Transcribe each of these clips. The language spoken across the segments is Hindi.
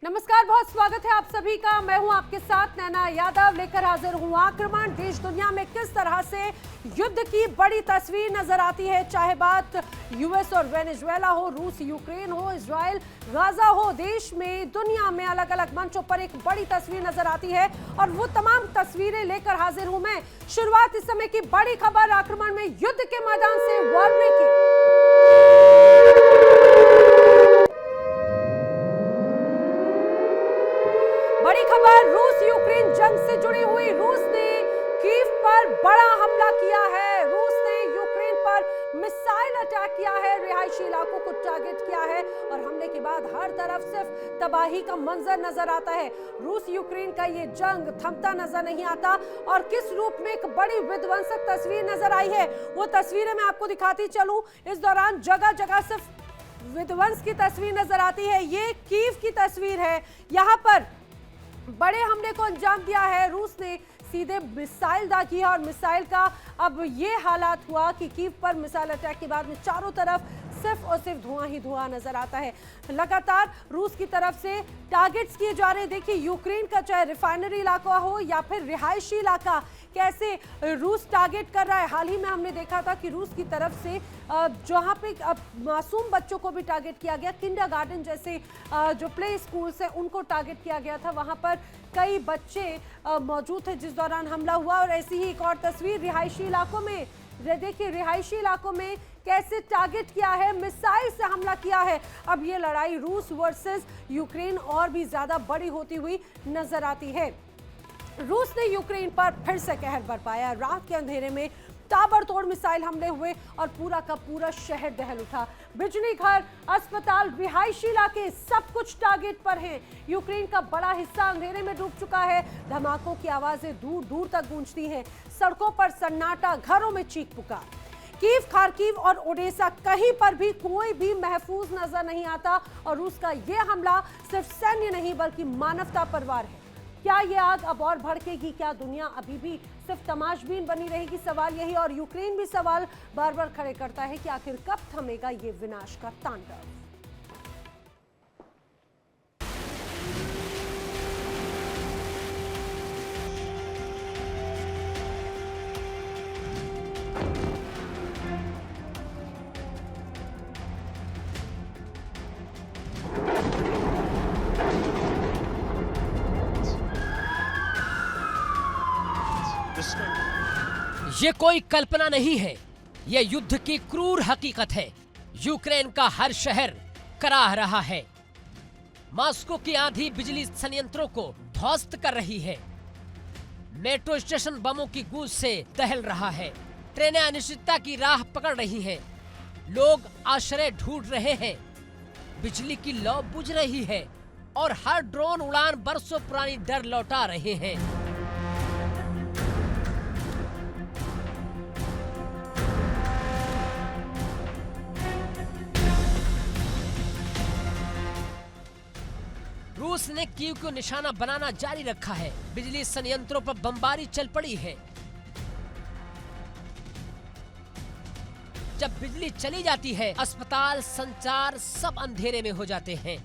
नमस्कार, बहुत स्वागत है आप सभी का। मैं हूं आपके साथ नैना यादव, लेकर हाजिर हूं आक्रमण। देश दुनिया में किस तरह से युद्ध की बड़ी तस्वीर नजर आती है, चाहे बात यूएस और वेनेजुएला हो, रूस यूक्रेन हो, इजराइल गाजा हो, देश में दुनिया में अलग अलग मंचों पर एक बड़ी तस्वीर नजर आती है और वो तमाम तस्वीरें लेकर हाजिर हूं मैं। शुरुआत इस समय की बड़ी खबर आक्रमण में युद्ध के मैदान से वॉर ब्रेकिंग। बड़ी खबर रूस यूक्रेन जंग से जुड़ी हुई। रूस ने कीव पर बड़ा हमला किया है। रूस ने यूक्रेन पर मिसाइल अटैक किया है, रिहायशी इलाकों को टारगेट किया है और हमले के बाद हर तरफ सिर्फ तबाही का मंजर नजर आता है। रूस यूक्रेन का ये जंग थमता नजर नहीं आता और किस रूप में एक बड़ी विध्वंसक तस्वीर नजर आई है, वो तस्वीरें मैं आपको दिखाती चलूं। इस दौरान जगह जगह सिर्फ विध्वंस की तस्वीर नजर आती है। ये कीव की तस्वीर है। यहाँ पर बड़े हमले को अंजाम दिया है रूस ने, सीधे मिसाइल दागी है और मिसाइल का अब ये हालात हुआ कि कीव पर मिसाइल अटैक के बाद में चारों तरफ सिर्फ और सिर्फ धुआं ही धुआं नजर आता है। लगातार रूस की तरफ से टारगेट्स किए जा रहे हैं। देखिए यूक्रेन का चाहे रिफाइनरी इलाका हो या फिर रिहायशी इलाका, कैसे रूस टारगेट कर रहा है। हाल ही में हमने देखा था कि रूस की तरफ से जहां पे मासूम बच्चों को भी टारगेट किया गया, किंडरगार्टन जैसे जो प्ले स्कूल्स हैं उनको टारगेट किया गया था। वहां पर कई बच्चे मौजूद थे जिस दौरान हमला हुआ। और ऐसी ही एक और तस्वीर रिहायशी इलाकों में, देखिए रिहायशी इलाकों में कैसे टारगेट किया है, मिसाइल से हमला किया है। अब ये लड़ाई रूस वर्सेस यूक्रेन और भी ज्यादा बड़ी होती हुई नजर आती है। रूस ने यूक्रेन पर फिर से कहर बरपाया। रात के अंधेरे में ताबड़तोड़ मिसाइल हमले हुए और पूरा का पूरा शहर दहल उठा। बिजली घर, अस्पताल, रिहायशी इलाके सब कुछ टारगेट पर हैं। यूक्रेन का बड़ा हिस्सा अंधेरे में डूब चुका है। धमाकों की आवाजें दूर दूर तक गूंजती हैं। सड़कों पर सन्नाटा, घरों में चीख पुकार। कीव, खार्किव और ओडेसा, कहीं पर भी कोई भी महफूज नजर नहीं आता और रूस का यह हमला सिर्फ सैन्य नहीं बल्कि मानवता पर वार है। क्या ये आग अब और भड़केगी? क्या दुनिया अभी भी सिर्फ तमाशबीन बनी रहेगी? सवाल यही, और यूक्रेन भी सवाल बार बार खड़े करता है कि आखिर कब थमेगा ये विनाश का तांडव। ये कोई कल्पना नहीं है, ये युद्ध की क्रूर हकीकत है। यूक्रेन का हर शहर कराह रहा है। मॉस्को की आंधी बिजली संयंत्रों को ध्वस्त कर रही है। मेट्रो स्टेशन बमों की गूंज से दहल रहा है। ट्रेनें अनिश्चितता की राह पकड़ रही हैं। लोग आश्रय ढूंढ रहे हैं। बिजली की लौ बुझ रही है और हर ड्रोन उड़ान बरसों पुरानी डर लौटा रहे हैं। रूस ने कीव को निशाना बनाना जारी रखा है। बिजली संयंत्रों पर बमबारी चल पड़ी है। जब बिजली चली जाती है, अस्पताल, संचार सब अंधेरे में हो जाते हैं।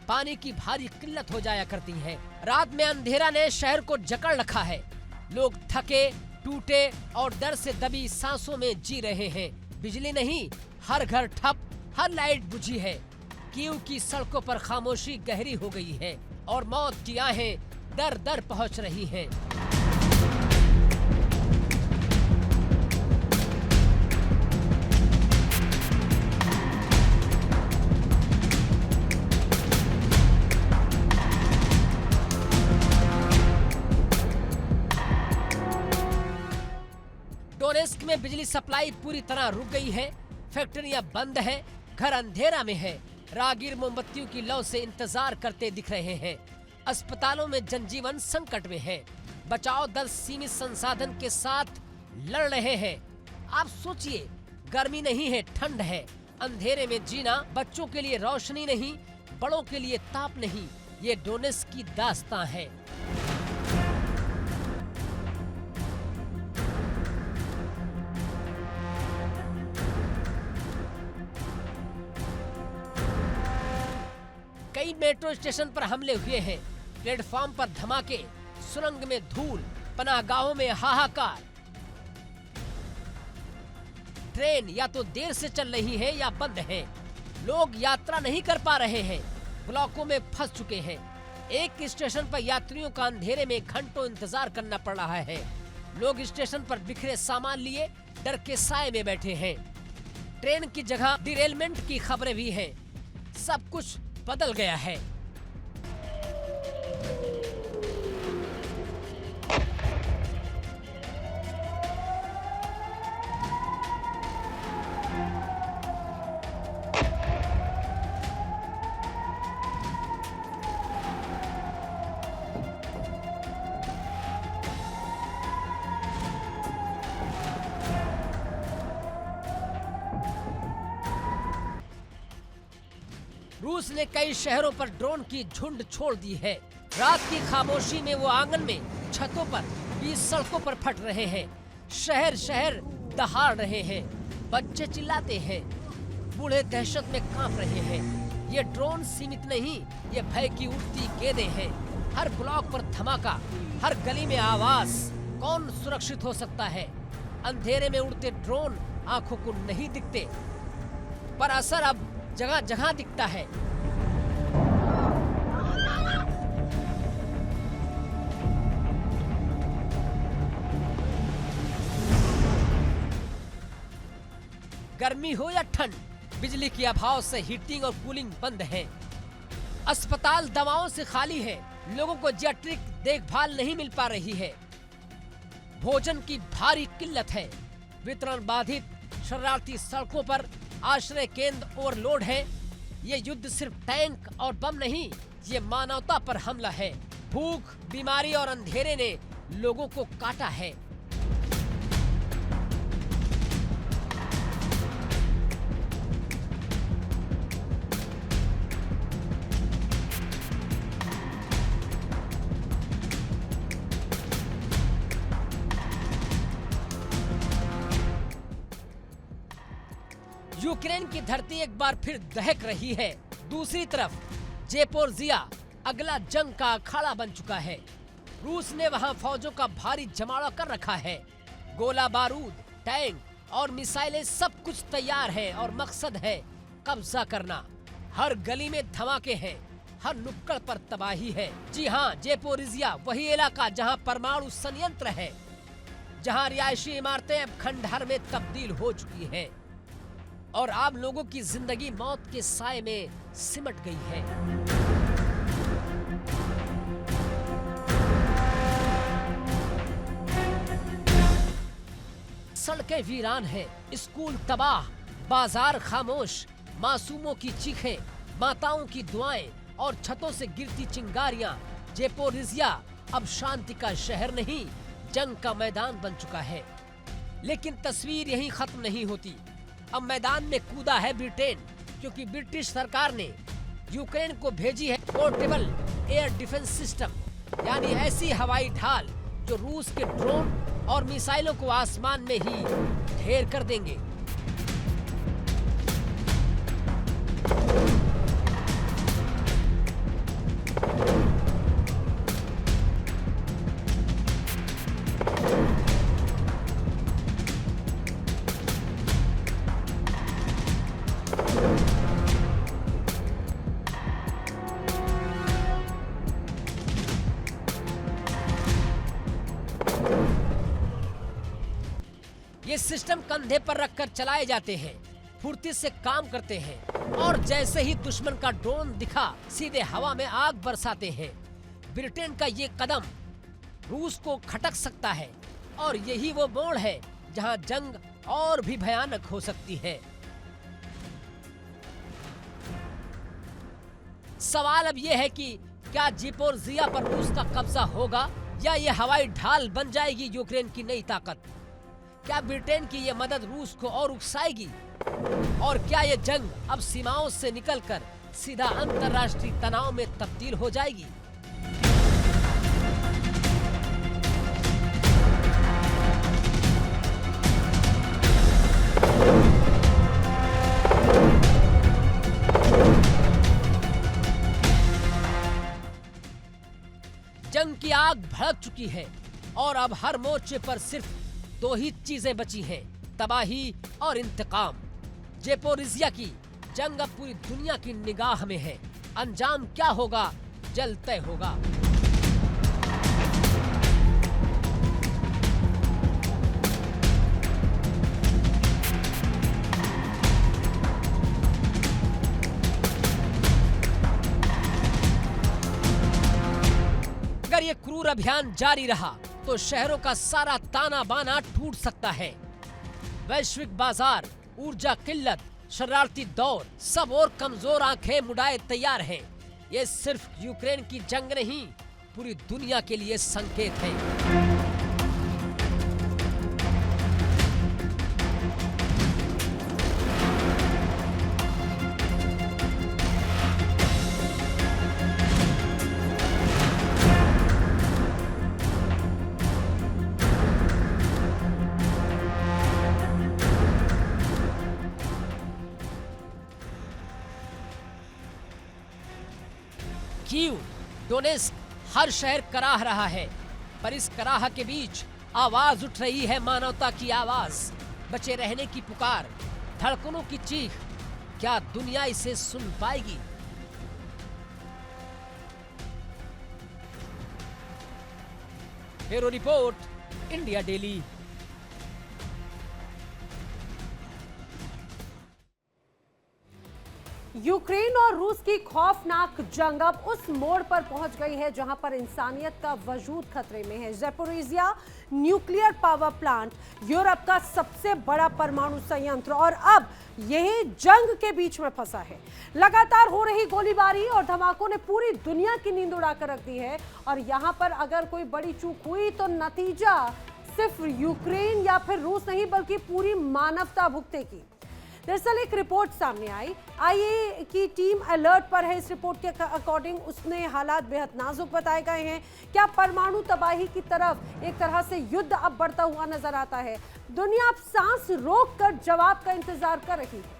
पानी की भारी किल्लत हो जाया करती है। रात में अंधेरा ने शहर को जकड़ रखा है। लोग थके, टूटे और डर से दबी सांसों में जी रहे हैं। बिजली नहीं, हर घर ठप, हर लाइट बुझी है। कीव की सड़कों पर खामोशी गहरी हो गई है और मौत की आहें दर दर पहुंच रही हैं। डोनेस्क में बिजली सप्लाई पूरी तरह रुक गई है। फैक्ट्रियां बंद हैं, घर अंधेरा में है। राहगीर मोमबत्तियों की लौ से इंतजार करते दिख रहे हैं। अस्पतालों में जनजीवन संकट में है। बचाव दल सीमित संसाधन के साथ लड़ रहे हैं। आप सोचिए, गर्मी नहीं है, ठंड है। अंधेरे में जीना बच्चों के लिए रोशनी नहीं, बड़ों के लिए ताप नहीं। ये डोनेस्क की दास्तां है। कई मेट्रो मेट्रो स्टेशन पर हमले हुए हैं, प्लेटफॉर्म पर धमाके, सुरंग में धूल, पनाहगाहों में हाहाकार। ट्रेन या तो देर से चल रही है या बंद है। लोग यात्रा नहीं कर पा रहे हैं, ब्लॉकों में फंस चुके हैं। एक स्टेशन पर यात्रियों का अंधेरे में घंटों इंतजार करना पड़ रहा है। लोग स्टेशन पर बिखरे सामान लिए डर के साए में बैठे हैं। ट्रेन की जगह डिरेलमेंट की खबरें भी हैं। सब कुछ बदल गया है। रूस ने कई शहरों पर ड्रोन की झुंड छोड़ दी है। रात की खामोशी में वो आंगन में, छतों पर, बीच सड़कों पर फट रहे हैं। शहर शहर दहाड़ रहे हैं। बच्चे चिल्लाते हैं, बूढ़े दहशत में कांप रहे हैं। ये ड्रोन सीमित नहीं, ये भय की उठती गेंदें हैं। हर ब्लॉक पर धमाका, हर गली में आवाज। कौन सुरक्षित हो सकता है? अंधेरे में उड़ते ड्रोन आंखों को नहीं दिखते, पर असर अब जगह जगह दिखता है। गर्मी हो या ठंड, बिजली के अभाव से हीटिंग और कूलिंग बंद है। अस्पताल दवाओं से खाली है। लोगों को जेट्रिक देखभाल नहीं मिल पा रही है। भोजन की भारी किल्लत है। वितरण बाधित, शरणार्थी सड़कों पर, आश्रय केंद्र ओवरलोड है। ये युद्ध सिर्फ टैंक और बम नहीं, ये मानवता पर हमला है। भूख, बीमारी और अंधेरे ने लोगों को काटा है। यूक्रेन की धरती एक बार फिर दहक रही है। दूसरी तरफ ज़ेपोरिज़िया अगला जंग का अखाड़ा बन चुका है। रूस ने वहां फौजों का भारी जमावड़ा कर रखा है। गोला बारूद, टैंक और मिसाइलें सब कुछ तैयार है और मकसद है कब्जा करना। हर गली में धमाके हैं, हर नुक्कड़ पर तबाही है। जी हाँ, ज़ेपोरिज़िया वही इलाका जहां परमाणु संयंत्र है, जहां रिहायशी इमारतें अब खंडहर में तब्दील हो चुकी हैं और आम लोगों की जिंदगी मौत के साए में सिमट गई है। सड़कें वीरान हैं, स्कूल तबाह, बाजार खामोश, मासूमों की चीखें, माताओं की दुआएं और छतों से गिरती चिंगारियां। ज़ेपोरिज़िया अब शांति का शहर नहीं, जंग का मैदान बन चुका है। लेकिन तस्वीर यहीं खत्म नहीं होती। अब मैदान में कूदा है ब्रिटेन, क्योंकि ब्रिटिश सरकार ने यूक्रेन को भेजी है पोर्टेबल एयर डिफेंस सिस्टम, यानी ऐसी हवाई ढाल जो रूस के ड्रोन और मिसाइलों को आसमान में ही ढेर कर देंगे। ये सिस्टम कंधे पर रखकर चलाए जाते हैं, फुर्ती से काम करते हैं और जैसे ही दुश्मन का ड्रोन दिखा सीधे हवा में आग बरसाते हैं। ब्रिटेन का ये कदम रूस को खटक सकता है और यही वो मोड़ है जहां जंग और भी भयानक हो सकती है। सवाल अब यह है कि क्या ज़ेपोरिज़िया पर रूस का कब्जा होगा या ये हवाई ढाल बन जाएगी यूक्रेन की नई ताकत? क्या ब्रिटेन की ये मदद रूस को और उकसाएगी? और क्या ये जंग अब सीमाओं से निकलकर सीधा अंतर्राष्ट्रीय तनाव में तब्दील हो जाएगी? जंग की आग भड़क चुकी है और अब हर मोर्चे पर सिर्फ दो ही चीजें बची हैं, तबाही और इंतकाम। ज़ेपोरिज़िया की जंग अब पूरी दुनिया की निगाह में है। अंजाम क्या होगा, जल्द तय होगा। अगर ये क्रूर अभियान जारी रहा तो शहरों का सारा ताना बाना टूट सकता है। वैश्विक बाजार, ऊर्जा किल्लत, शरारती दौर, सब और कमजोर आंखें मुड़ाए तैयार हैं। ये सिर्फ यूक्रेन की जंग नहीं, पूरी दुनिया के लिए संकेत है। कीव, डोनेस्क, हर शहर कराह रहा है, पर इस कराह के बीच आवाज उठ रही है मानवता की आवाज, बचे रहने की पुकार, धड़कनों की चीख। क्या दुनिया इसे सुन पाएगी? Bureau report, India daily. Ukraine और रूस की खौफनाक जंग अब उस मोड़ पर पहुंच गई है जहां पर इंसानियत का वजूद खतरे में है। Zaporizhzhia nuclear power plant, Europe का सबसे बड़ा परमाणु संयंत्र, और अब यही जंग के बीच में फंसा है। लगातार हो रही गोलीबारी और धमाकों ने पूरी दुनिया की नींद उड़ाकर रख दी है और यहां पर अगर कोई बड़ी चूक हुई तो नतीजा सिर्फ यूक्रेन या फिर रूस नहीं बल्कि पूरी मानवता भुगतेगी। दरअसल एक रिपोर्ट सामने आई, आईए की टीम अलर्ट पर है। इस रिपोर्ट के अकॉर्डिंग उसमें हालात बेहद नाजुक बताए गए हैं। क्या परमाणु तबाही की तरफ एक तरह से युद्ध अब बढ़ता हुआ नजर आता है? दुनिया अब सांस रोककर जवाब का इंतजार कर रही है।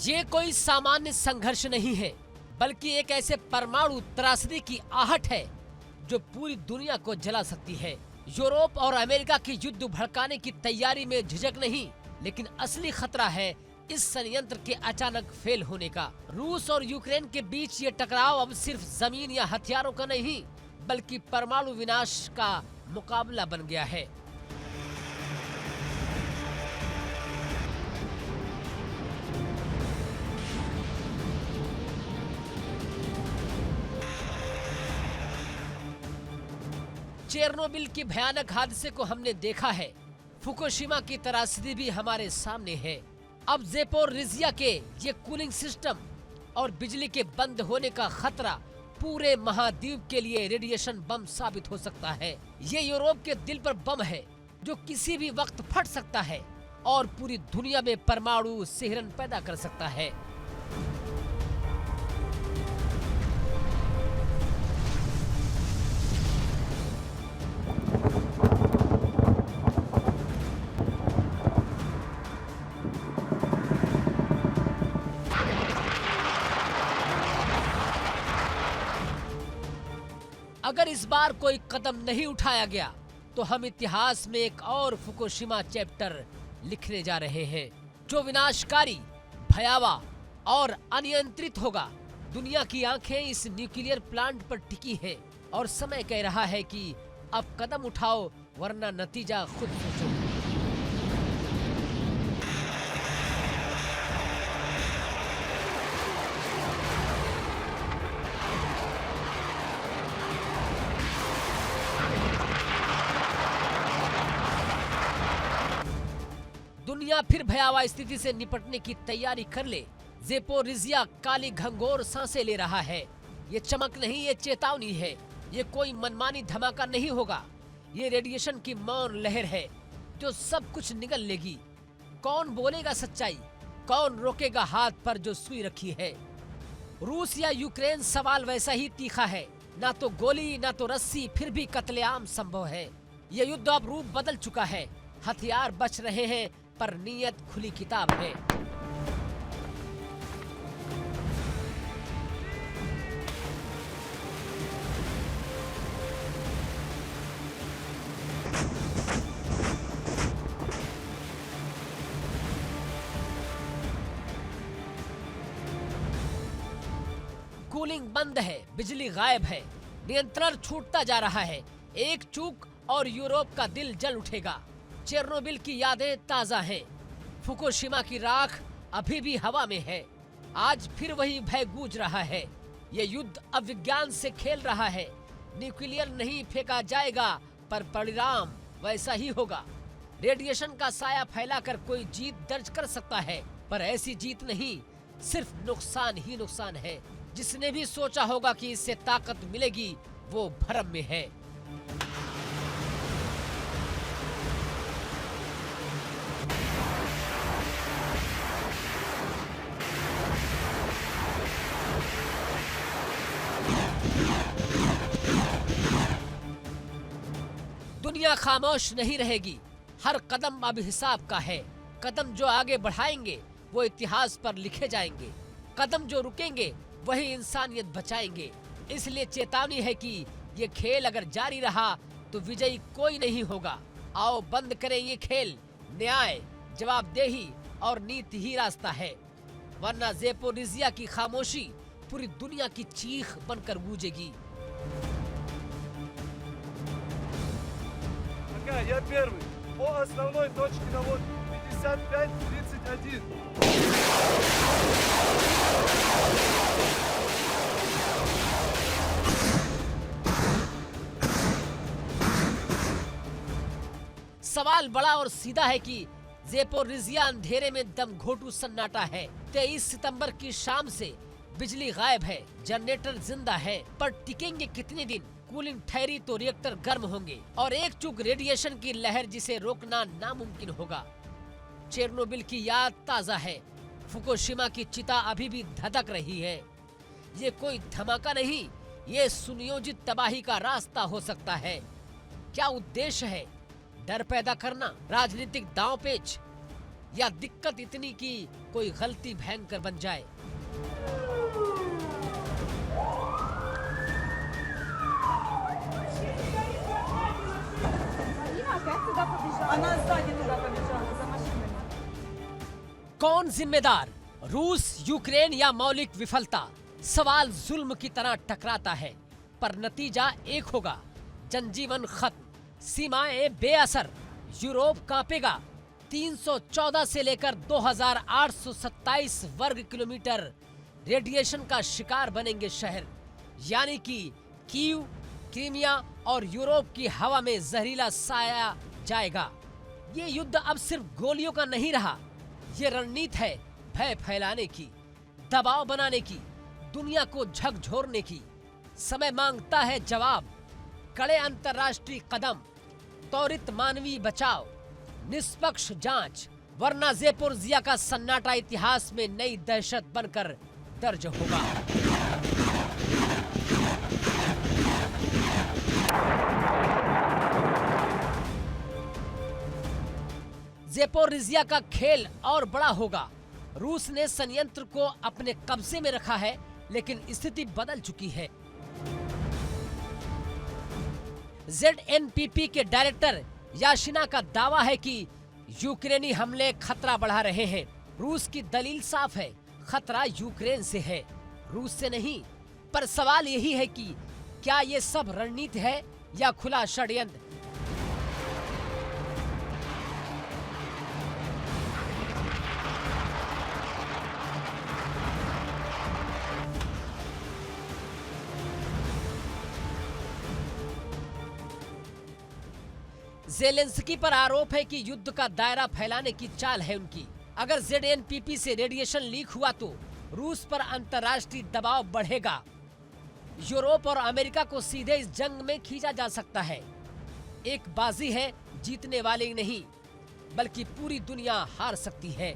ये कोई सामान्य संघर्ष नहीं है, बल्कि एक ऐसे परमाणु त्रासदी की आहट है जो पूरी दुनिया को जला सकती है। यूरोप और अमेरिका की युद्ध भड़काने की तैयारी में झिझक नहीं, लेकिन असली खतरा है इस संयंत्र के अचानक फेल होने का। रूस और यूक्रेन के बीच ये टकराव अब सिर्फ जमीन या हथियारों का नहीं, बल्कि परमाणु विनाश का मुकाबला बन गया है। चेरनोबिल के भयानक हादसे को हमने देखा है, फुकुशिमा की त्रासदी भी हमारे सामने है। अब ज़ेपोरिज़िया के ये कूलिंग सिस्टम और बिजली के बंद होने का खतरा पूरे महाद्वीप के लिए रेडिएशन बम साबित हो सकता है। ये यूरोप के दिल पर बम है जो किसी भी वक्त फट सकता है और पूरी दुनिया में परमाणु सिहरन पैदा कर सकता है। अगर इस बार कोई कदम नहीं उठाया गया तो हम इतिहास में एक और फुकुशिमा चैप्टर लिखने जा रहे हैं, जो विनाशकारी, भयावह और अनियंत्रित होगा। दुनिया की आंखें इस न्यूक्लियर प्लांट पर टिकी हैं और समय कह रहा है कि अब कदम उठाओ, वरना नतीजा खुद सोचो। दुनिया फिर भयावह स्थिति से निपटने की तैयारी कर ले। ज़ेपोरिज़िया काली घंघोर सांसें ले रहा है। ये चमक नहीं, ये चेतावनी है। ये कोई मनमानी धमाका नहीं होगा। ये रेडिएशन की मौन लहर है जो सब कुछ निगल लेगी। कौन बोलेगा सच्चाई, कौन रोकेगा हाथ पर जो सुई रखी है। रूस या यूक्रेन, सवाल वैसा ही तीखा है। ना तो गोली ना तो रस्सी, फिर भी कत्लेआम संभव है। ये युद्ध अब रूप बदल चुका है। हथियार बच रहे हैं पर नीयत खुली किताब है। कूलिंग बंद है, बिजली गायब है, नियंत्रण छूटता जा रहा है। एक चूक और यूरोप का दिल जल उठेगा। चेरनोबिल की यादें ताजा हैं। फुकुशिमा की राख अभी भी हवा में है। आज फिर वही भय गूंज रहा है। ये युद्ध अब विज्ञान से खेल रहा है। न्यूक्लियर नहीं फेंका जाएगा पर परिणाम वैसा ही होगा। रेडिएशन का साया फैलाकर कोई जीत दर्ज कर सकता है, पर ऐसी जीत नहीं, सिर्फ नुकसान ही नुकसान है। जिसने भी सोचा होगा कि इससे ताकत मिलेगी, वो भ्रम में है। दुनिया खामोश नहीं रहेगी। हर कदम अब हिसाब का है। कदम जो आगे बढ़ाएंगे वो इतिहास पर लिखे जाएंगे। कदम जो रुकेंगे वही इंसानियत बचाएंगे। इसलिए चेतावनी है कि ये खेल अगर जारी रहा तो विजयी कोई नहीं होगा। आओ बंद करें ये खेल। न्याय, जवाबदेही और नीति ही रास्ता है, वरना ज़ेपोरिज़िया की खामोशी पूरी दुनिया की चीख बनकर गूंजेगी। Я первый. По основной точке наводки. 55-31. सवाल बड़ा और सीधा है कि ज़ेपोरिज़िया अंधेरे में दम घोटू सन्नाटा है। 23 सितंबर की शाम से बिजली गायब है, जनरेटर जिंदा है, पर टिकेंगे कितने दिन? कूलिंग ठहरी तो रिएक्टर गर्म होंगे और एक चूक रेडिएशन की लहर जिसे रोकना नामुमकिन होगा। चेरनोबिल की याद ताजा है। फुकुशिमा की चिता अभी भी धधक रही है। ये कोई धमाका नहीं, ये सुनियोजित तबाही का रास्ता हो सकता है। क्या उद्देश्य है? डर पैदा करना, राजनीतिक दांवपेच, या दिक्कत इतनी कि कोई गलती भयंकर बन जाए? Она сзади туда побежала, за машиной. कौन जिम्मेदार? रूस, यूक्रेन या मौलिक विफलता? सवाल जुल्म की तरह टकराता है, पर नतीजा एक होगा। जनजीवन खत्म, सीमाएं बेअसर, यूरोप कांपेगा। 314 से लेकर 2827 वर्ग किलोमीटर रेडिएशन का शिकार बनेंगे शहर। यानी कि कीव, क्रीमिया और यूरोप की हवा में जहरीला साया जाएगा। ये युद्ध अब सिर्फ गोलियों का नहीं रहा, ये रणनीति है भय फैलाने की, दबाव बनाने की, दुनिया को झकझोरने की। समय मांगता है जवाब, कड़े अंतर्राष्ट्रीय कदम, त्वरित मानवीय बचाव, निष्पक्ष जांच, वरना ज़ेपोरिज़िया का सन्नाटा इतिहास में नई दहशत बनकर दर्ज होगा। ज़ेपोरिज़िया का खेल और बड़ा होगा। रूस ने संयंत्र को अपने कब्जे में रखा है, लेकिन स्थिति बदल चुकी है। ZNPP के डायरेक्टर याशिना का दावा है कि यूक्रेनी हमले खतरा बढ़ा रहे हैं। रूस की दलील साफ है, खतरा यूक्रेन से है, रूस से नहीं। पर सवाल यही है कि क्या ये सब रणनीति है या खुला षड्यंत्र? ज़ेलेंस्की पर आरोप है कि युद्ध का दायरा फैलाने की चाल है उनकी। अगर ZNPP से रेडिएशन लीक हुआ तो रूस पर अंतर्राष्ट्रीय दबाव बढ़ेगा। यूरोप और अमेरिका को सीधे इस जंग में खींचा जा सकता है। एक बाजी है, जीतने वाले नहीं। बल्कि पूरी दुनिया हार सकती है।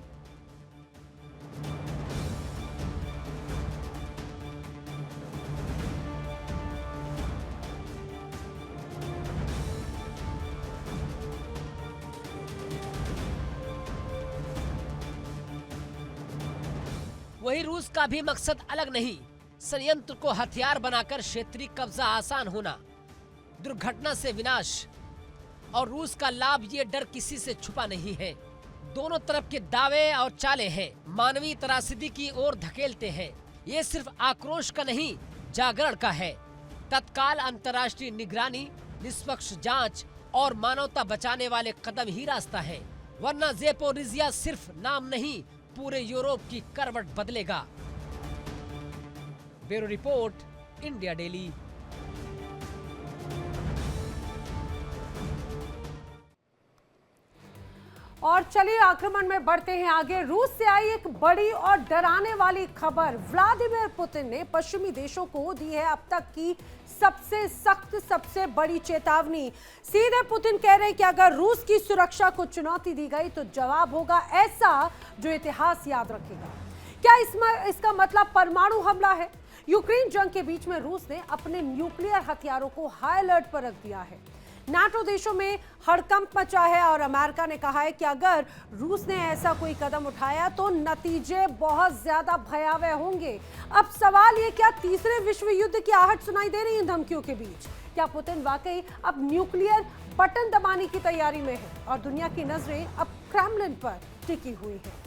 वही रूस का भी मकसद अलग नहीं, संयंत्र को हथियार बनाकर क्षेत्रीय कब्जा आसान होना, दुर्घटना से विनाश। और रूस का लाभ ये डर किसी से छुपा नहीं है। दोनों तरफ के दावे और चाले हैं, मानवीय त्रासदी की ओर धकेलते हैं। ये सिर्फ आक्रोश का नहीं, जागरण का है। तत्काल अंतर्राष्ट्रीय निगरानी, निष्पक्ष जांच और मानवता बचाने वाले कदम ही रास्ता है, वरना ज़ेपोरिज़िया सिर्फ नाम नहीं, पूरे यूरोप की करवट बदलेगा। Bureau report, India daily. और चलिए आक्रमण में बढ़ते हैं आगे। रूस से आई एक बड़ी और डराने वाली खबर। व्लादिमीर पुतिन ने पश्चिमी देशों को दी है अब तक की सबसे सख्त, सबसे बड़ी चेतावनी। सीधे पुतिन कह रहे हैं कि अगर रूस की सुरक्षा को चुनौती दी गई तो जवाब होगा ऐसा जो इतिहास याद रखेगा। क्या इसका मतलब परमाणु हमला है? यूक्रेन जंग के बीच में रूस ने अपने न्यूक्लियर हथियारों को हाई अलर्ट पर रख दिया है। नाटो देशों में हड़कंप मचा है और अमेरिका ने कहा है कि अगर रूस ने ऐसा कोई कदम उठाया तो नतीजे बहुत ज्यादा भयावह होंगे। अब सवाल ये, क्या तीसरे विश्व युद्ध की आहट सुनाई दे रही है धमकियों के बीच? क्या पुतिन वाकई अब न्यूक्लियर बटन दबाने की तैयारी में है और दुनिया की नजरें अब क्रेमलिन पर टिकी हुई है?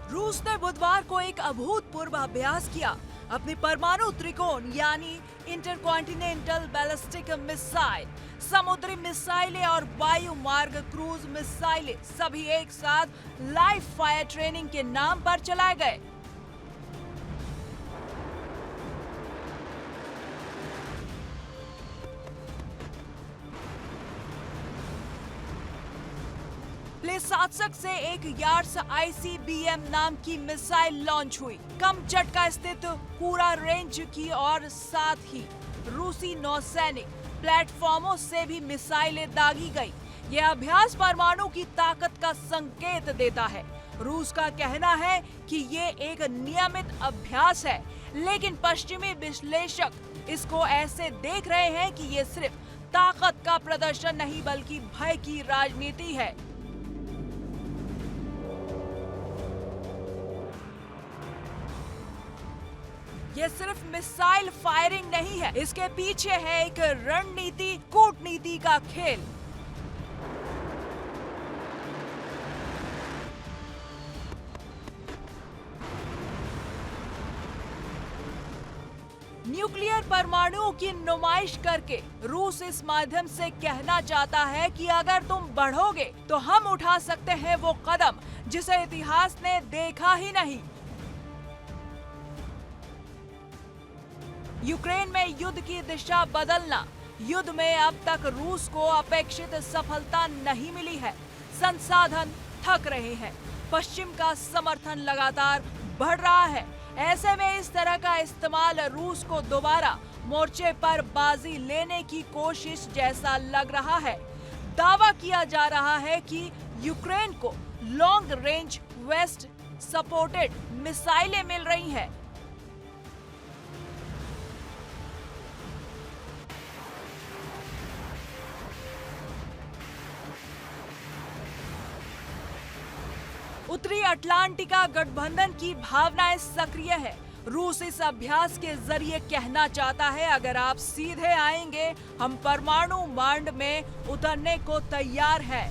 रूस ने बुधवार को एक अभूतपूर्व अभ्यास किया। अपनी परमाणु त्रिकोण यानी इंटरकॉन्टिनेंटल बैलिस्टिक मिसाइल, समुद्री मिसाइलें और वायु मार्ग क्रूज मिसाइलें सभी एक साथ लाइव फायर ट्रेनिंग के नाम पर चलाए गए। प्लेसात्स्क से एक यार्ड्स ICBM नाम की मिसाइल लॉन्च हुई। कम झटका स्थित पूरा रेंज की और साथ ही रूसी नौसैनिक प्लेटफॉर्मों से भी मिसाइलें दागी गई। यह अभ्यास परमाणु की ताकत का संकेत देता है। रूस का कहना है कि ये एक नियमित अभ्यास है, लेकिन पश्चिमी विश्लेषक इसको ऐसे देख रहे हैं कि ये सिर्फ ताकत का प्रदर्शन नहीं बल्कि भय की राजनीति है। ये सिर्फ मिसाइल फायरिंग नहीं है, इसके पीछे है एक रणनीति, कूटनीति का खेल। न्यूक्लियर परमाणुओं की नुमाइश करके रूस इस माध्यम से कहना चाहता है कि अगर तुम बढ़ोगे तो हम उठा सकते हैं वो कदम जिसे इतिहास ने देखा ही नहीं। यूक्रेन में युद्ध की दिशा बदलना। युद्ध में अब तक रूस को अपेक्षित सफलता नहीं मिली है। संसाधन थक रहे हैं, पश्चिम का समर्थन लगातार बढ़ रहा है। ऐसे में इस तरह का इस्तेमाल रूस को दोबारा मोर्चे पर बाजी लेने की कोशिश जैसा लग रहा है। दावा किया जा रहा है कि यूक्रेन को लॉन्ग रेंज वेस्ट सपोर्टेड मिसाइलें मिल रही हैं। उत्तरी अटलांटिका गठबंधन की भावनाएं सक्रिय है। रूस इस अभ्यास के जरिए कहना चाहता है, अगर आप सीधे आएंगे हम परमाणु मांड में उतरने को तैयार है।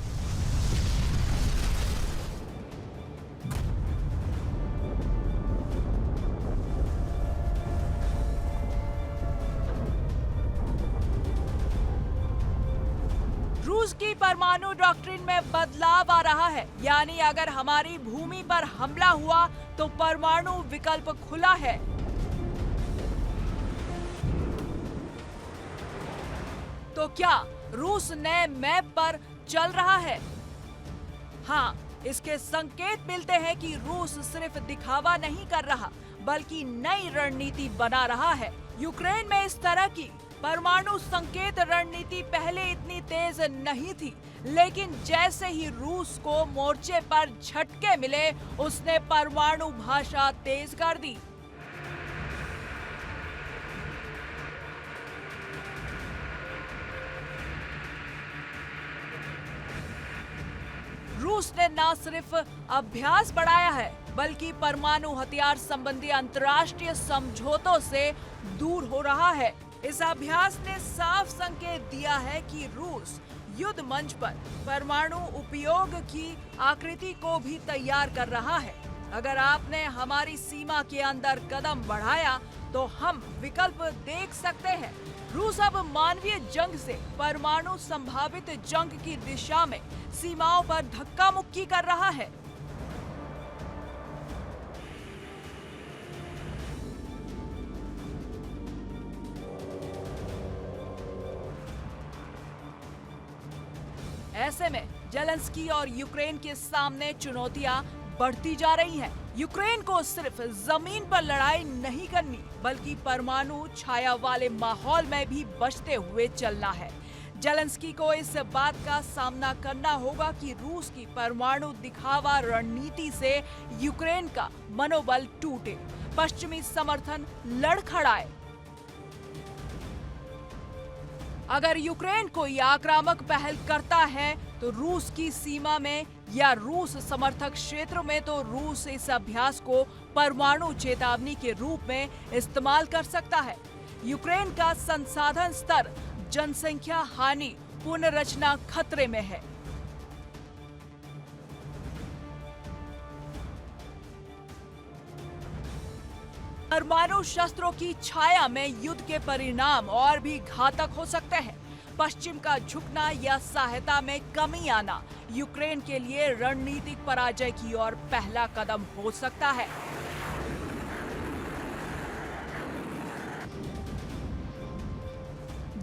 रूस की परमाणु डॉक्ट्रिन में बदलाव आ रहा है, यानी अगर हमारी भूमि पर हमला हुआ तो परमाणु विकल्प खुला है। तो क्या रूस नए मैप पर चल रहा है। हाँ, इसके संकेत मिलते हैं कि रूस सिर्फ दिखावा नहीं कर रहा, बल्कि नई रणनीति बना रहा है। यूक्रेन में इस तरह की परमाणु संकेत रणनीति पहले इतनी तेज नहीं थी, लेकिन जैसे ही रूस को मोर्चे पर झटके मिले, उसने परमाणु भाषा तेज कर दी। रूस ने न सिर्फ अभ्यास बढ़ाया है, बल्कि परमाणु हथियार संबंधी अंतर्राष्ट्रीय समझौतों से दूर हो रहा है। इस अभ्यास ने साफ संकेत दिया है कि रूस युद्ध मंच पर परमाणु उपयोग की आकृति को भी तैयार कर रहा है। अगर आपने हमारी सीमा के अंदर कदम बढ़ाया, तो हम विकल्प देख सकते हैं। रूस अब मानवीय जंग से परमाणु संभावित जंग की दिशा में सीमाओं पर धक्का मुक्की कर रहा है। ऐसे में जेलेंस्की और यूक्रेन के सामने चुनौतियां बढ़ती जा रही हैं। यूक्रेन को सिर्फ जमीन पर लड़ाई नहीं करनी, बल्कि परमाणु छाया वाले माहौल में भी बचते हुए चलना है। जेलेंस्की को इस बात का सामना करना होगा कि रूस की परमाणु दिखावा रणनीति से यूक्रेन का मनोबल टूटे, पश्चिमी समर्थन लड़खड़ाए। अगर यूक्रेन कोई आक्रामक पहल करता है, तो रूस की सीमा में या रूस समर्थक क्षेत्रों में, तो रूस इस अभ्यास को परमाणु चेतावनी के रूप में इस्तेमाल कर सकता है। यूक्रेन का संसाधन स्तर, जनसंख्या हानि, पुनर्रचना खतरे में है। परमाणु शस्त्रों की छाया में युद्ध के परिणाम और भी घातक हो सकते हैं। पश्चिम का झुकना या सहायता में कमी आना यूक्रेन के लिए रणनीतिक पराजय की ओर पहला कदम हो सकता है।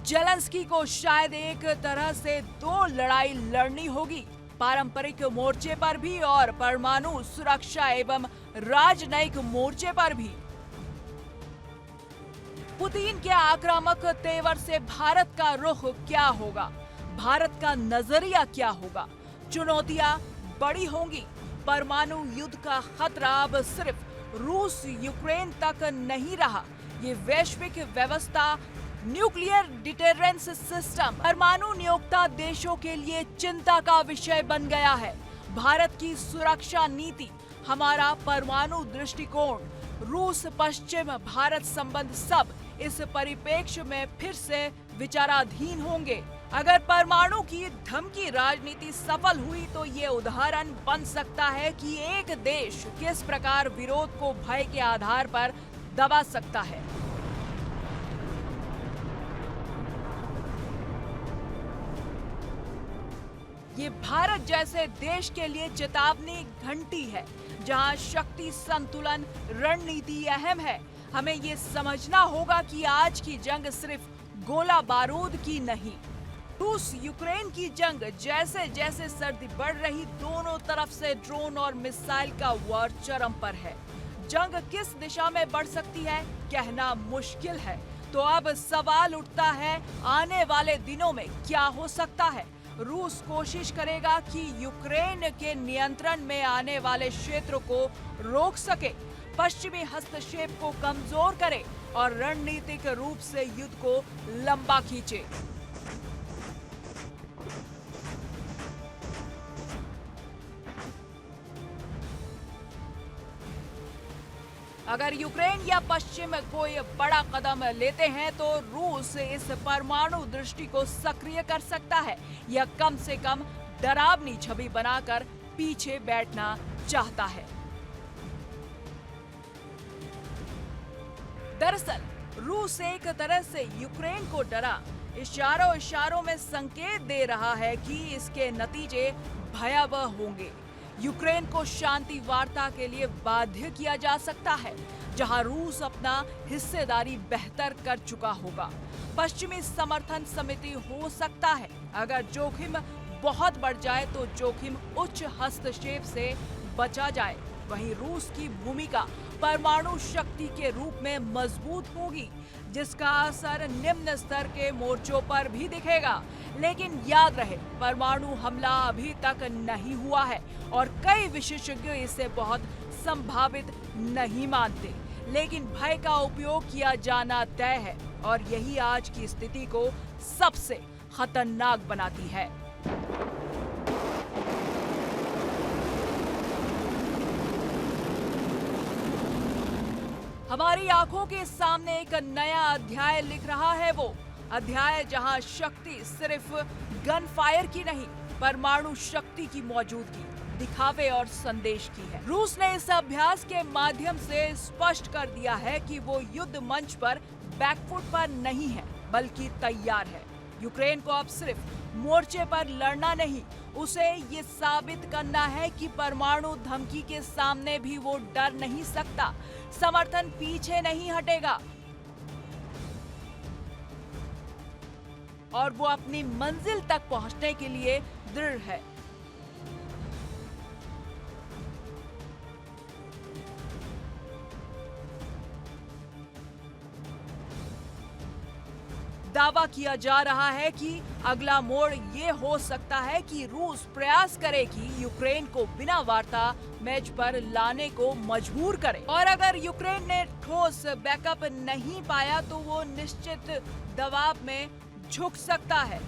जेलेंस्की को शायद एक तरह से दो लड़ाई लड़नी होगी, पारंपरिक मोर्चे पर भी और परमाणु सुरक्षा एवं राजनयिक मोर्चे पर भी। पुतिन के आक्रामक तेवर से भारत का रुख क्या होगा? भारत का नजरिया क्या होगा? चुनौतियां बड़ी होंगी। परमाणु युद्ध का खतरा अब सिर्फ रूस यूक्रेन तक नहीं रहा, ये वैश्विक व्यवस्था, न्यूक्लियर डिटेरेंस सिस्टम, परमाणु नियोक्ता देशों के लिए चिंता का विषय बन गया है। भारत की सुरक्षा नीति, हमारा परमाणु दृष्टिकोण, रूस पश्चिम भारत संबंध सब इस परिप्रेक्ष्य में फिर से विचाराधीन होंगे। अगर परमाणु की धमकी राजनीति सफल हुई, तो ये उदाहरण बन सकता है कि एक देश किस प्रकार विरोध को भय के आधार पर दबा सकता है। ये भारत जैसे देश के लिए चेतावनी घंटी है, जहां शक्ति संतुलन रणनीति अहम है। हमें ये समझना होगा कि आज की जंग सिर्फ गोला बारूद की नहीं। रूस यूक्रेन की जंग जैसे जैसे सर्दी बढ़ रही, दोनों तरफ से ड्रोन और मिसाइल का वार चरम पर है। जंग किस दिशा में बढ़ सकती है, कहना मुश्किल है। तो अब सवाल उठता है, आने वाले दिनों में क्या हो सकता है? रूस कोशिश करेगा कि यूक्रेन के नियंत्रण में आने वाले क्षेत्रों को रोक सके, पश्चिमी हस्तक्षेप को कमजोर करे और रणनीतिक रूप से युद्ध को लंबा खींचे। अगर यूक्रेन या पश्चिम कोई बड़ा कदम लेते हैं, तो रूस इस परमाणु दृष्टि को सक्रिय कर सकता है या कम से कम डरावनी छवि बनाकर पीछे बैठना चाहता है। दरअसल रूस एक तरह से यूक्रेन को डरा इशारों में संकेत दे रहा है कि इसके नतीजे भयावह होंगे। यूक्रेन को शांति वार्ता के लिए बाध्य किया जा सकता है। जहां रूस अपना हिस्सेदारी बेहतर कर चुका होगा। पश्चिमी समर्थन समिति हो सकता है। अगर जोखिम बहुत बढ़ जाए तो जोखिम उच्च हस्तक्षेप से बचा जाए। वहीं रूस की भूमिका परमाणु शक्ति के रूप में मजबूत होगी, जिसका असर निम्न स्तर के मोर्चों पर भी दिखेगा। लेकिन याद रहे, परमाणु हमला अभी तक नहीं हुआ है और कई विशेषज्ञ इसे बहुत संभावित नहीं मानते। लेकिन भय का उपयोग किया जाना तय है और यही आज की स्थिति को सबसे खतरनाक बनाती है। हमारी आंखों के सामने एक नया अध्याय लिख रहा है, वो अध्याय जहां शक्ति सिर्फ गन फायर की नहीं, परमाणु शक्ति की मौजूदगी, दिखावे और संदेश की है। रूस ने इस अभ्यास के माध्यम से स्पष्ट कर दिया है कि वो युद्ध मंच पर बैकफुट पर नहीं है, बल्कि तैयार है। यूक्रेन को अब सिर्फ मोर्चे पर लड़ना नहीं, उसे ये साबित करना है कि परमाणु धमकी के सामने भी वो डर नहीं सकता, समर्थन पीछे नहीं हटेगा और वो अपनी मंजिल तक पहुंचने के लिए दृढ़ है। दावा किया जा रहा है कि अगला मोड़ ये हो सकता है कि रूस प्रयास करे कि यूक्रेन को बिना वार्ता मैच पर लाने को मजबूर करे और अगर यूक्रेन ने ठोस बैकअप नहीं पाया तो वो निश्चित दबाव में झुक सकता है।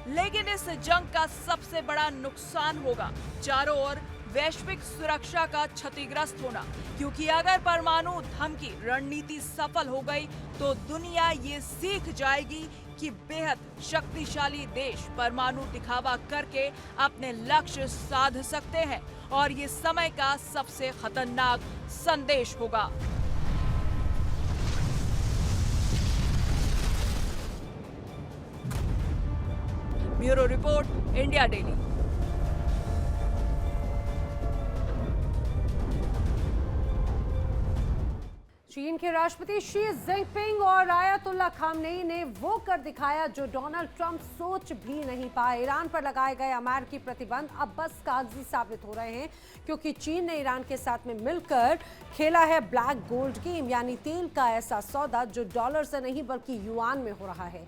लेकिन इस जंग का सबसे बड़ा नुकसान होगा चारों ओर वैश्विक सुरक्षा का क्षतिग्रस्त होना, क्योंकि अगर परमाणु धमकी रणनीति सफल हो गई तो दुनिया ये सीख जाएगी कि बेहद शक्तिशाली देश परमाणु दिखावा करके अपने लक्ष्य साध सकते हैं और ये समय का सबसे खतरनाक संदेश होगा। Bureau report, India daily. चीन के राष्ट्रपति शी जिनपिंग और आयतुल्ला खामनेई ने वो कर दिखाया जो डोनाल्ड ट्रंप सोच भी नहीं पाए। ईरान पर लगाए गए अमेरिकी प्रतिबंध अब बस कागजी साबित हो रहे हैं, क्योंकि चीन ने ईरान के साथ में मिलकर खेला है ब्लैक गोल्ड गेम, यानी तेल का ऐसा सौदा जो डॉलर से नहीं बल्कि युआन में हो रहा है।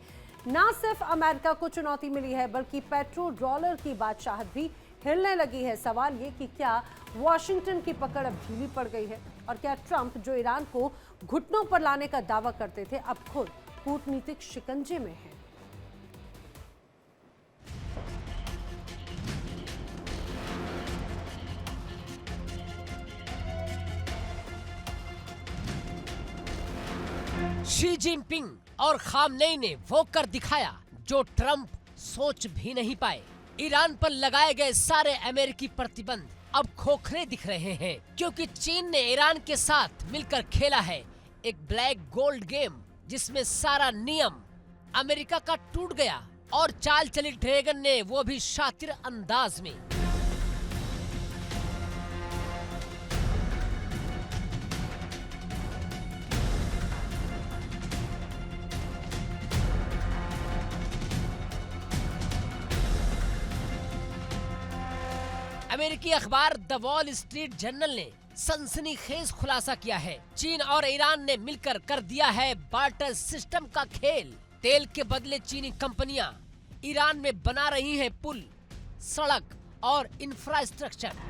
ना सिर्फ अमेरिका को चुनौती मिली है, बल्कि पेट्रो डॉलर की बादशाहत भी हिलने लगी है। सवाल ये कि क्या वॉशिंगटन की पकड़ अब ढीली पड़ गई है और क्या ट्रंप, जो ईरान को घुटनों पर लाने का दावा करते थे, अब खुद कूटनीतिक शिकंजे में है। शी जिनपिंग और खामनेई ने वो कर दिखाया जो ट्रंप सोच भी नहीं पाए। ईरान पर लगाए गए सारे अमेरिकी प्रतिबंध अब खोखले दिख रहे हैं, क्योंकि चीन ने ईरान के साथ मिलकर खेला है एक ब्लैक गोल्ड गेम, जिसमें सारा नियम अमेरिका का टूट गया और चाल चली ड्रैगन ने, वो भी शातिर अंदाज में। अमेरिकी अखबार द वॉल स्ट्रीट जर्नल ने सनसनीखेज खुलासा किया है। चीन और ईरान ने मिलकर कर दिया है बार्टर सिस्टम का खेल। तेल के बदले चीनी कंपनियां ईरान में बना रही हैं पुल, सड़क और इंफ्रास्ट्रक्चर।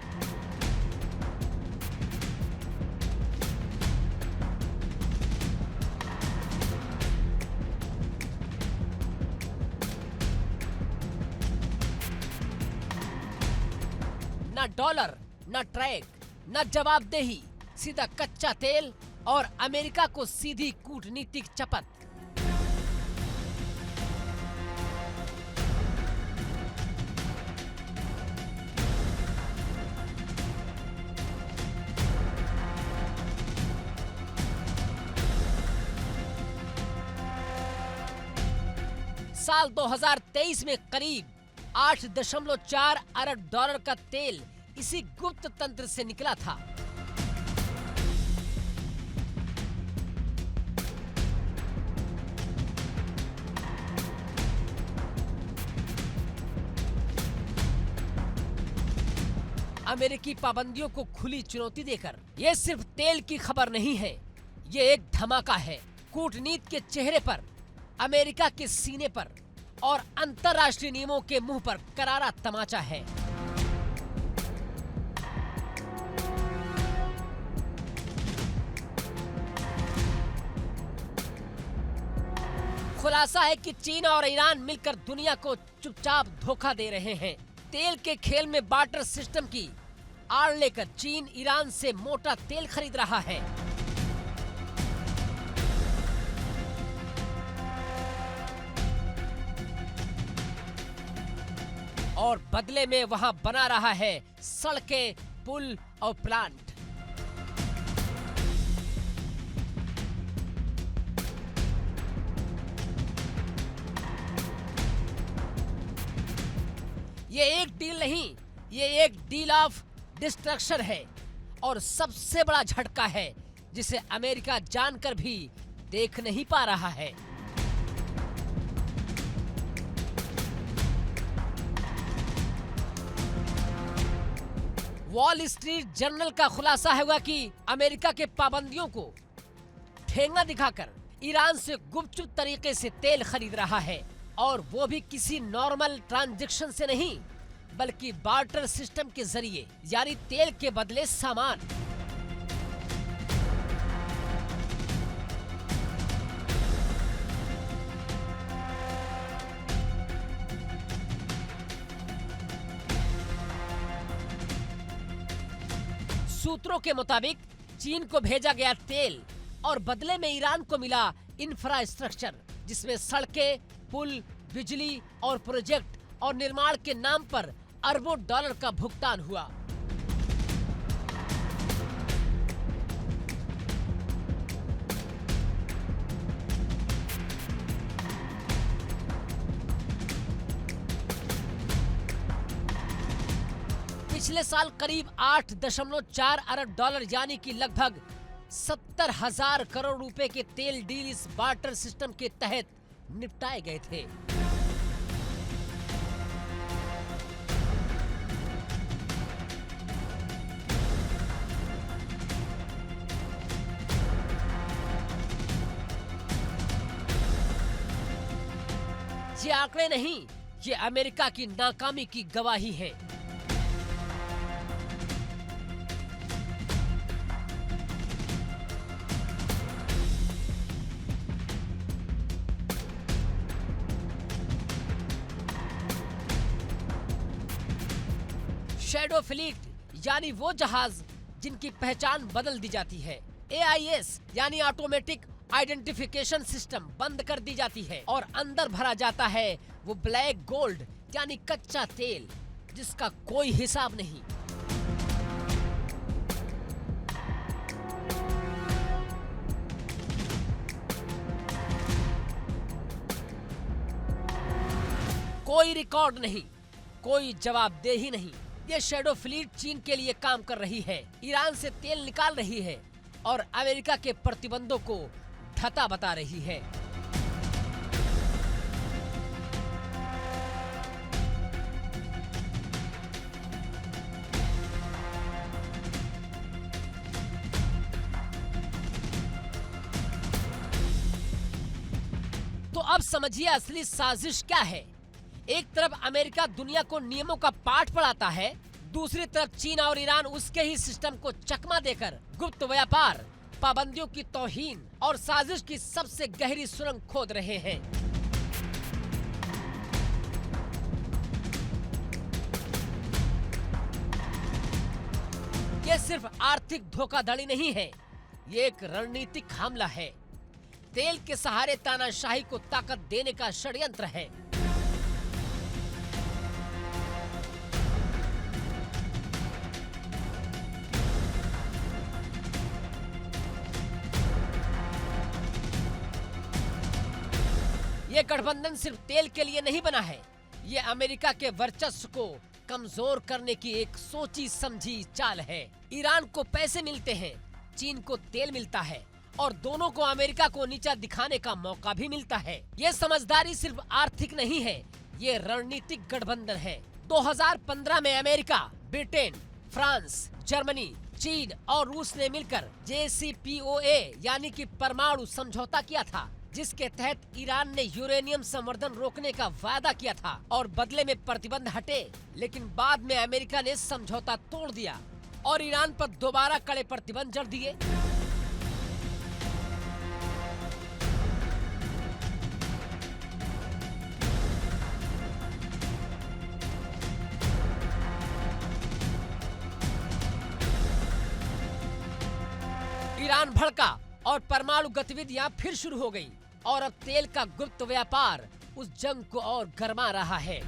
न डॉलर, न ट्रैक, न जवाबदेही, सीधा कच्चा तेल और अमेरिका को सीधी कूटनीतिक चपत। साल 2023 में करीब 8.4 अरब डॉलर का तेल इसी गुप्त तंत्र से निकला था। अमेरिकी पाबंदियों को खुली चुनौती देकर। ये सिर्फ तेल की खबर नहीं है, ये एक धमाका है कूटनीति के चेहरे पर, अमेरिका के सीने पर और अंतर्राष्ट्रीय नियमों के मुंह पर करारा तमाचा है। खुलासा है कि चीन और ईरान मिलकर दुनिया को चुपचाप धोखा दे रहे हैं। तेल के खेल में बार्टर सिस्टम की आड़ लेकर चीन ईरान से मोटा तेल खरीद रहा है। और बदले में वहां बना रहा है सड़कें, पुल और प्लांट। ये एक डील नहीं, ये एक डील ऑफ डिस्ट्रक्शन है और सबसे बड़ा झटका है जिसे अमेरिका जानकर भी देख नहीं पा रहा है। वॉल स्ट्रीट जर्नल का खुलासा होगा कि अमेरिका के पाबंदियों को ठेंगा दिखाकर ईरान से गुपचुप तरीके से तेल खरीद रहा है, और वो भी किसी नॉर्मल ट्रांजैक्शन से नहीं बल्कि बार्टर सिस्टम के जरिए, यानी तेल के बदले सामान। सूत्रों के मुताबिक चीन को भेजा गया तेल और बदले में ईरान को मिला इंफ्रास्ट्रक्चर, जिसमें सड़कें, पुल, बिजली और प्रोजेक्ट और निर्माण के नाम पर अरबों डॉलर का भुगतान हुआ। पिछले साल करीब 8.4 अरब डॉलर यानी कि लगभग 70,000 करोड़ रुपए के तेल डील इस बार्टर सिस्टम के तहत निपटाए गए थे। ये आंकड़े नहीं, ये अमेरिका की नाकामी की गवाही है। शैडो फ्लीट यानी वो जहाज जिनकी पहचान बदल दी जाती है। AIS यानी ऑटोमेटिक आइडेंटिफिकेशन सिस्टम बंद कर दी जाती है और अंदर भरा जाता है वो ब्लैक गोल्ड यानी कच्चा तेल जिसका कोई हिसाब नहीं। कोई रिकॉर्ड नहीं, कोई जवाबदेही नहीं। ये शैडो फ्लीट चीन के लिए काम कर रही है, ईरान से तेल निकाल रही है और अमेरिका के प्रतिबंधों को धता बता रही है। तो अब समझिए असली साजिश क्या है। एक तरफ अमेरिका दुनिया को नियमों का पाठ पढ़ाता है, दूसरी तरफ चीन और ईरान उसके ही सिस्टम को चकमा देकर गुप्त व्यापार, पाबंदियों की तौहीन और साजिश की सबसे गहरी सुरंग खोद रहे हैं। ये सिर्फ आर्थिक धोखाधड़ी नहीं है, ये एक रणनीतिक हमला है। तेल के सहारे तानाशाही को ताकत देने का षड्यंत्र है। ये गठबंधन सिर्फ तेल के लिए नहीं बना है, ये अमेरिका के वर्चस्व को कमजोर करने की एक सोची समझी चाल है। ईरान को पैसे मिलते हैं, चीन को तेल मिलता है और दोनों को अमेरिका को नीचा दिखाने का मौका भी मिलता है। ये समझदारी सिर्फ आर्थिक नहीं है, ये रणनीतिक गठबंधन है। 2015 में अमेरिका, ब्रिटेन, फ्रांस, जर्मनी, चीन और रूस ने मिलकर JCPOA यानी कि परमाणु समझौता किया था, जिसके तहत ईरान ने यूरेनियम संवर्धन रोकने का वादा किया था और बदले में प्रतिबंध हटे। लेकिन बाद में अमेरिका ने समझौता तोड़ दिया और ईरान पर दोबारा कड़े प्रतिबंध जड़ दिए। ईरान भड़का और परमाणु गतिविधियां फिर शुरू हो गई और अब तेल का गुप्त व्यापार उस जंग को और गरमा रहा है।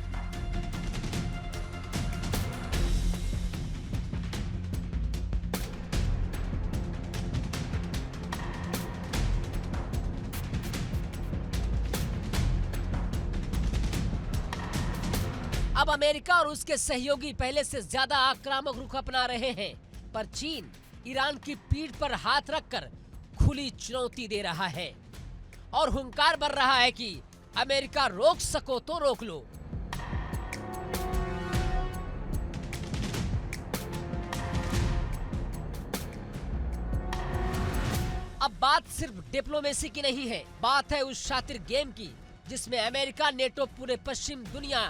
अब अमेरिका और उसके सहयोगी पहले से ज्यादा आक्रामक रुख अपना रहे हैं, पर चीन ईरान की पीठ पर हाथ रखकर खुली चुनौती दे रहा है और हुंकार भर रहा है कि अमेरिका रोक सको तो रोक लो। अब बात सिर्फ डिप्लोमेसी की नहीं है, बात है उस शातिर गेम की जिसमें अमेरिका, नेटो, पूरे पश्चिम दुनिया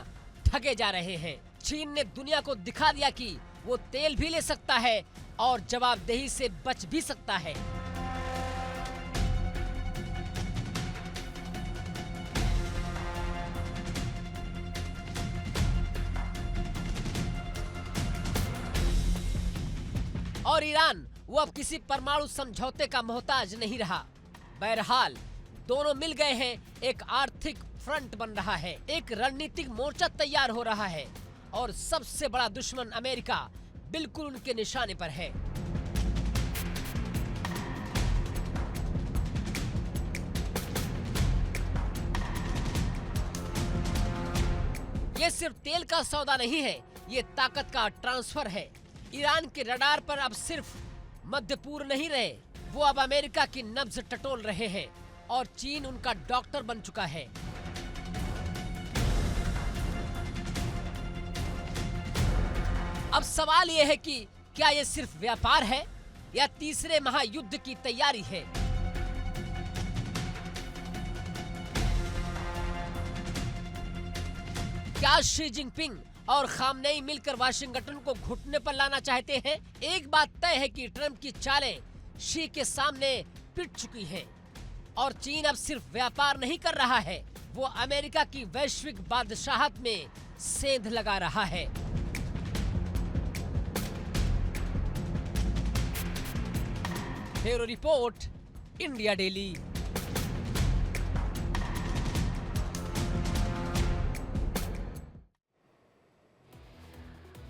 ठगे जा रहे हैं। चीन ने दुनिया को दिखा दिया कि वो तेल भी ले सकता है और जवाबदेही से बच भी सकता है। और ईरान वो अब किसी परमाणु समझौते का मोहताज नहीं रहा। बहरहाल दोनों मिल गए हैं, एक आर्थिक फ्रंट बन रहा है, एक रणनीतिक मोर्चा तैयार हो रहा है और सबसे बड़ा दुश्मन अमेरिका बिल्कुल उनके निशाने पर है। ये सिर्फ तेल का सौदा नहीं है, ये ताकत का ट्रांसफर है। ईरान के रडार पर अब सिर्फ मध्य पूर्व नहीं रहे, वो अब अमेरिका की नब्ज टटोल रहे हैं और चीन उनका डॉक्टर बन चुका है। अब सवाल यह है कि क्या यह सिर्फ व्यापार है या तीसरे महायुद्ध की तैयारी है? क्या शी जिनपिंग और खामनेई मिलकर वाशिंगटन को घुटने पर लाना चाहते हैं? एक बात तय है कि ट्रंप की चालें शी के सामने पिट चुकी हैं और चीन अब सिर्फ व्यापार नहीं कर रहा है, वो अमेरिका की वैश्विक बादशाहत में सेंध लगा रहा है। Bureau report, India daily.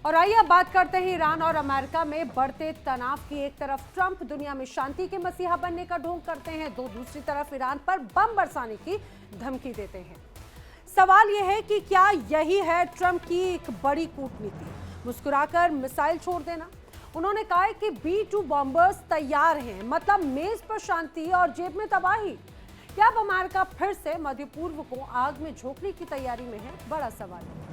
और आइए अब बात करते हैं ईरान और अमेरिका में बढ़ते तनाव की। एक तरफ ट्रंप दुनिया में शांति के मसीहा बनने का ढोंग करते हैं, तो दूसरी तरफ ईरान पर बम बरसाने की धमकी देते हैं। सवाल यह है कि क्या यही है ट्रंप की एक बड़ी कूटनीति, मुस्कुराकर मिसाइल छोड़ देना? उन्होंने कहा है कि B-2 बॉम्बर्स तैयार हैं, मतलब मेज पर शांति और जेब में तबाही। क्या अब अमेरिका फिर से मध्य पूर्व को आग में झोंकने की तैयारी में है? बड़ा सवाल है।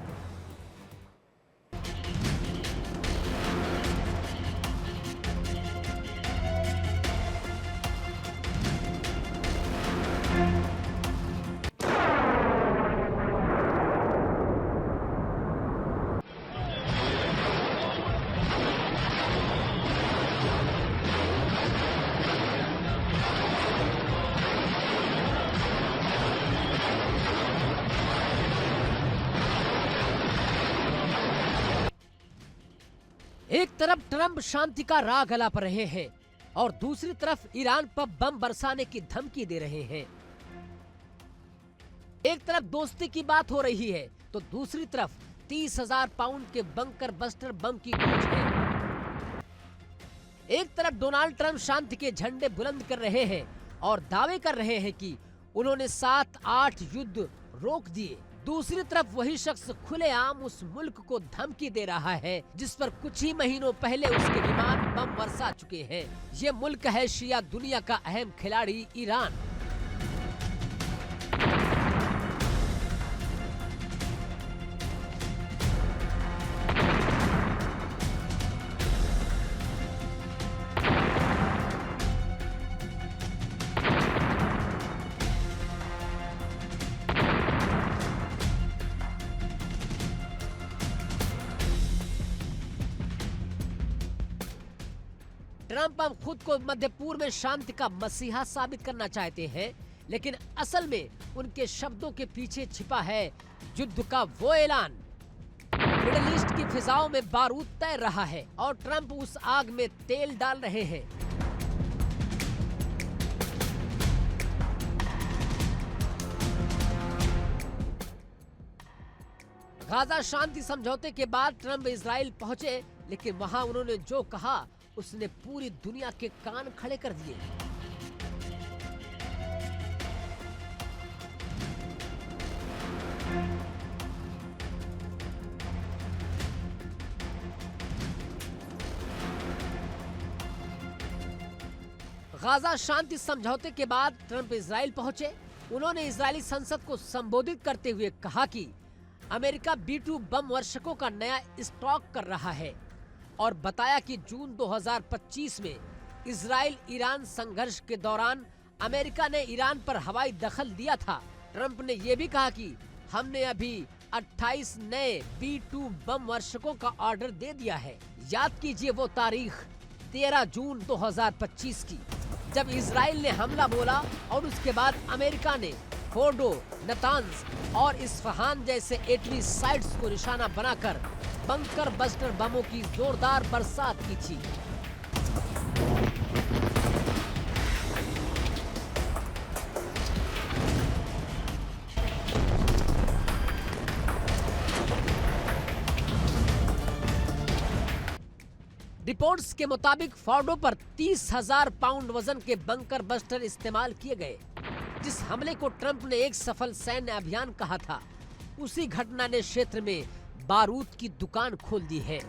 एक तरफ ट्रंप शांति का राग अलाप रहे हैं और दूसरी तरफ ईरान पर बम बरसाने की धमकी दे रहे हैं। एक तरफ दोस्ती की बात हो रही है तो दूसरी तरफ 30,000 पाउंड के बंकर बस्टर बम की खोज है। एक तरफ डोनाल्ड ट्रंप शांति के झंडे बुलंद कर रहे हैं और दावे कर रहे हैं कि उन्होंने 7-8 युद्ध रोक दिए। दूसरी तरफ वही शख्स खुलेआम उस मुल्क को धमकी दे रहा है जिस पर कुछ ही महीनों पहले उसके विमान बम बरसा चुके हैं। ये मुल्क है शिया दुनिया का अहम खिलाड़ी ईरान। ट्रंप अब खुद को मध्य पूर्व में शांति का मसीहा साबित करना चाहते हैं, लेकिन असल में उनके शब्दों के पीछे छिपा है युद्ध का वो ऐलान। मिडिल ईस्ट की फिजाओं में बारूद तैर रहा है और ट्रंप उस आग में तेल डाल रहे हैं। गाजा शांति समझौते के बाद ट्रंप इजराइल पहुंचे, लेकिन वहां उन्होंने जो कहा उसने पूरी दुनिया के कान खड़े कर दिए। गाजा शांति समझौते के बाद ट्रंप इजराइल पहुंचे। उन्होंने इजरायली संसद को संबोधित करते हुए कहा कि अमेरिका B-2 बम वर्षकों का नया स्टॉक कर रहा है और बताया कि जून 2025 में इजराइल ईरान संघर्ष के दौरान अमेरिका ने ईरान पर हवाई दखल दिया था। ट्रंप ने यह भी कहा कि हमने अभी 28 नए B-2 बम वर्षकों का ऑर्डर दे दिया है। याद कीजिए वो तारीख 13 जून 2025 की, जब इजराइल ने हमला बोला और उसके बाद अमेरिका ने फोर्डो, नतांज और इस्फहान जैसे एटमी साइट्स को निशाना बनाकर बंकर बस्टर बमों की जोरदार बरसात की थी। रिपोर्ट्स के मुताबिक फोर्डो पर 30,000 पाउंड वजन के बंकर बस्टर इस्तेमाल किए गए। जिस हमले को ट्रंप ने एक सफल सैन्य अभियान कहा था, उसी घटना ने क्षेत्र में बारूद की दुकान खोल दी है।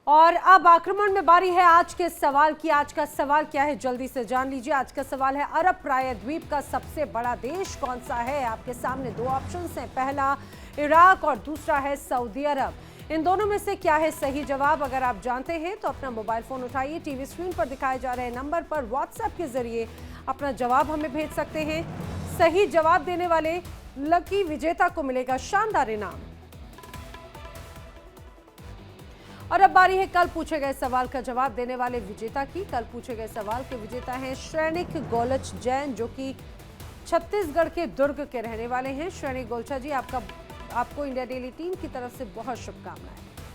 और अब आक्रमण में बारी है आज के सवाल की। आज का सवाल क्या है, जल्दी से जान लीजिए। आज का सवाल है, अरब प्रायद्वीप का सबसे बड़ा देश कौन सा है? आपके सामने दो ऑप्शंस हैं, पहला इराक और दूसरा है सऊदी अरब। इन दोनों में से क्या है सही जवाब? अगर आप जानते हैं तो अपना मोबाइल फोन उठाइए, टीवी स्क्रीन पर दिखाए जा रहे नंबर पर व्हाट्सएप के जरिए अपना जवाब हमें भेज सकते हैं। सही जवाब देने वाले लकी विजेता को मिलेगा शानदार इनाम। और अब बारी है कल पूछे गए सवाल का जवाब देने वाले विजेता की। कल पूछे गए सवाल के विजेता हैं श्रेणिक गोलच जैन, जो कि छत्तीसगढ़ के दुर्ग के रहने वाले हैं। श्रेणिक गोलचा जी, आपको इंडिया डेली टीम की तरफ से बहुत शुभकामनाएं।